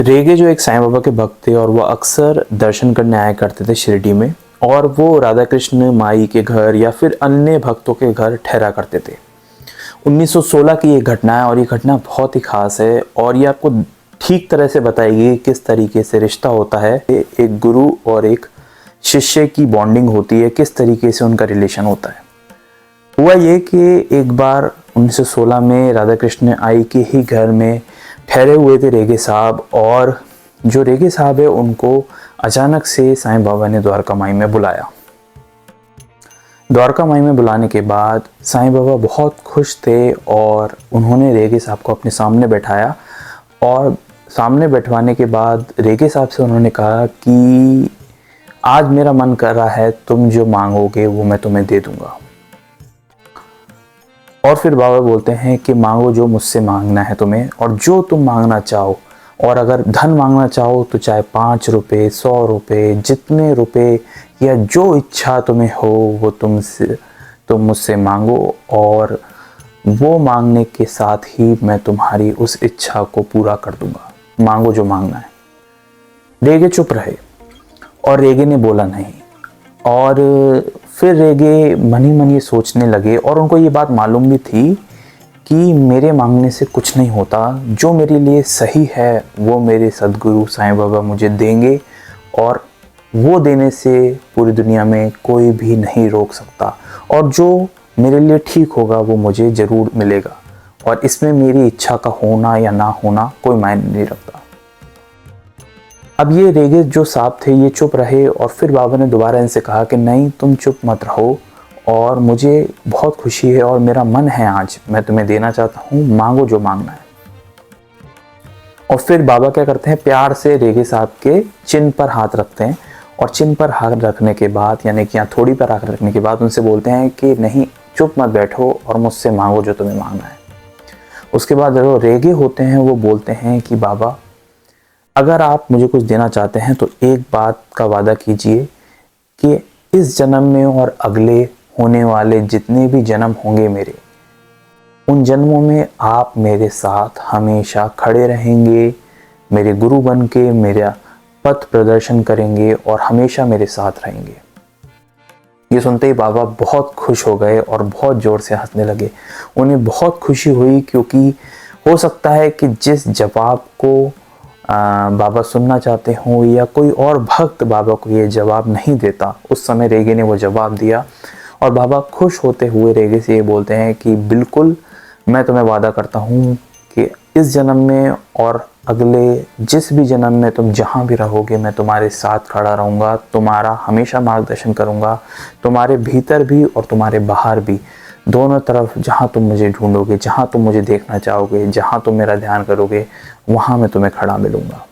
रेगे जो एक साईं बाबा के भक्त थे और वो अक्सर दर्शन करने आया करते थे शिरडी में, और वो राधा कृष्ण माई के घर या फिर अन्य भक्तों के घर ठहरा करते थे। 1916 की ये घटना है और ये घटना बहुत ही खास है और ये आपको ठीक तरह से बताएगी किस तरीके से रिश्ता होता है, एक गुरु और एक शिष्य की बॉन्डिंग होती है, किस तरीके से उनका रिलेशन होता है। हुआ ये कि एक बार 1916 में राधा कृष्ण आई के ही घर में ठहरे हुए थे रेगे साहब, और जो रेगे साहब है उनको अचानक से साईं बाबा ने द्वारका माई में बुलाया। द्वारका माई में बुलाने के बाद साईं बाबा बहुत खुश थे और उन्होंने रेगे साहब को अपने सामने बैठाया, और सामने बैठवाने के बाद रेगे साहब से उन्होंने कहा कि आज मेरा मन कर रहा है, तुम जो मांगोगे वो मैं तुम्हें दे दूंगा। और फिर बाबा बोलते हैं कि मांगो जो मुझसे मांगना है तुम्हें, और जो तुम मांगना चाहो, और अगर धन मांगना चाहो तो चाहे 5 रुपये 100 रुपये, जितने रुपये या जो इच्छा तुम्हें हो वो तुम मुझसे मांगो, और वो मांगने के साथ ही मैं तुम्हारी उस इच्छा को पूरा कर दूंगा। मांगो जो मांगना है। रेगे चुप रहे और रेगे ने बोला नहीं, और फिर रेगे मन ही मन ये सोचने लगे, और उनको ये बात मालूम भी थी कि मेरे मांगने से कुछ नहीं होता, जो मेरे लिए सही है वो मेरे सद्गुरु साईं बाबा मुझे देंगे, और वो देने से पूरी दुनिया में कोई भी नहीं रोक सकता, और जो मेरे लिए ठीक होगा वो मुझे ज़रूर मिलेगा, और इसमें मेरी इच्छा का होना या ना होना कोई मायने नहीं रखता। अब ये रेगे जो साहब थे ये चुप रहे, और फिर बाबा ने दोबारा इनसे कहा कि नहीं, तुम चुप मत रहो, और मुझे बहुत खुशी है और मेरा मन है, आज मैं तुम्हें देना चाहता हूँ, मांगो जो मांगना है। और फिर बाबा क्या करते हैं, प्यार से रेगे साहब के चिन्ह पर हाथ रखते हैं, और चिन्ह पर हाथ रखने के बाद, यानी कि यहाँ थोड़ी पर हाथ रखने के बाद उनसे बोलते हैं कि नहीं, चुप मत बैठो और मुझसे मांगो जो तुम्हें मांगना है। उसके बाद जो रेगे होते हैं वो बोलते हैं कि बाबा, अगर आप मुझे कुछ देना चाहते हैं तो एक बात का वादा कीजिए कि इस जन्म में और अगले होने वाले जितने भी जन्म होंगे मेरे, उन जन्मों में आप मेरे साथ हमेशा खड़े रहेंगे, मेरे गुरु बन के मेरा पथ प्रदर्शन करेंगे और हमेशा मेरे साथ रहेंगे। ये सुनते ही बाबा बहुत खुश हो गए और बहुत ज़ोर से हंसने लगे। उन्हें बहुत खुशी हुई, क्योंकि हो सकता है कि जिस जवाब को बाबा सुनना चाहते हों या कोई और भक्त बाबा को ये जवाब नहीं देता, उस समय रेगे ने वो जवाब दिया, और बाबा खुश होते हुए रेगे से ये बोलते हैं कि बिल्कुल, मैं तुम्हें वादा करता हूँ कि इस जन्म में और अगले जिस भी जन्म में तुम जहाँ भी रहोगे, मैं तुम्हारे साथ खड़ा रहूँगा, तुम्हारा हमेशा मार्गदर्शन करूँगा, तुम्हारे भीतर भी और तुम्हारे बाहर भी, दोनों तरफ जहाँ तुम मुझे ढूंढोगे, जहाँ तुम मुझे देखना चाहोगे, जहाँ तुम मेरा ध्यान करोगे, वहाँ मैं तुम्हें खड़ा मिलूँगा।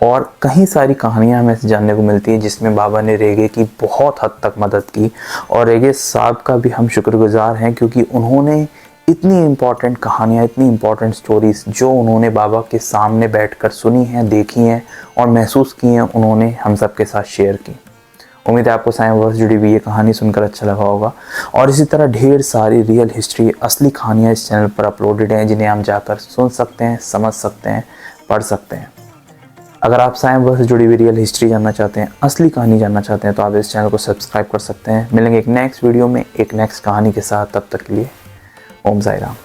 और कई सारी कहानियाँ हमें जानने को मिलती है जिसमें बाबा ने रेगे की बहुत हद तक मदद की, और रेगे साहब का भी हम शुक्रगुजार हैं, क्योंकि उन्होंने इतनी इम्पॉर्टेंट कहानियाँ, इतनी इम्पॉर्टेंट स्टोरीज़ जो उन्होंने बाबा के सामने बैठकर सुनी हैं, देखी हैं और महसूस की हैं, उन्होंने हम सब के साथ शेयर की। उम्मीद है आपको साईं बाबा से जुड़ी हुई ये कहानी सुनकर अच्छा लगा होगा, और इसी तरह ढेर सारी रियल हिस्ट्री, असली कहानियाँ इस चैनल पर अपलोडेड हैं, जिन्हें हम जाकर सुन सकते हैं, समझ सकते हैं, पढ़ सकते हैं। अगर आप साईं बाबा से जुड़ी हुई रियल हिस्ट्री जानना चाहते हैं, असली कहानी जानना चाहते हैं, तो आप इस चैनल को सब्सक्राइब कर सकते हैं। मिलेंगे एक नेक्स्ट वीडियो में एक नेक्स्ट कहानी के साथ, तब तक के लिए ओम साई राम।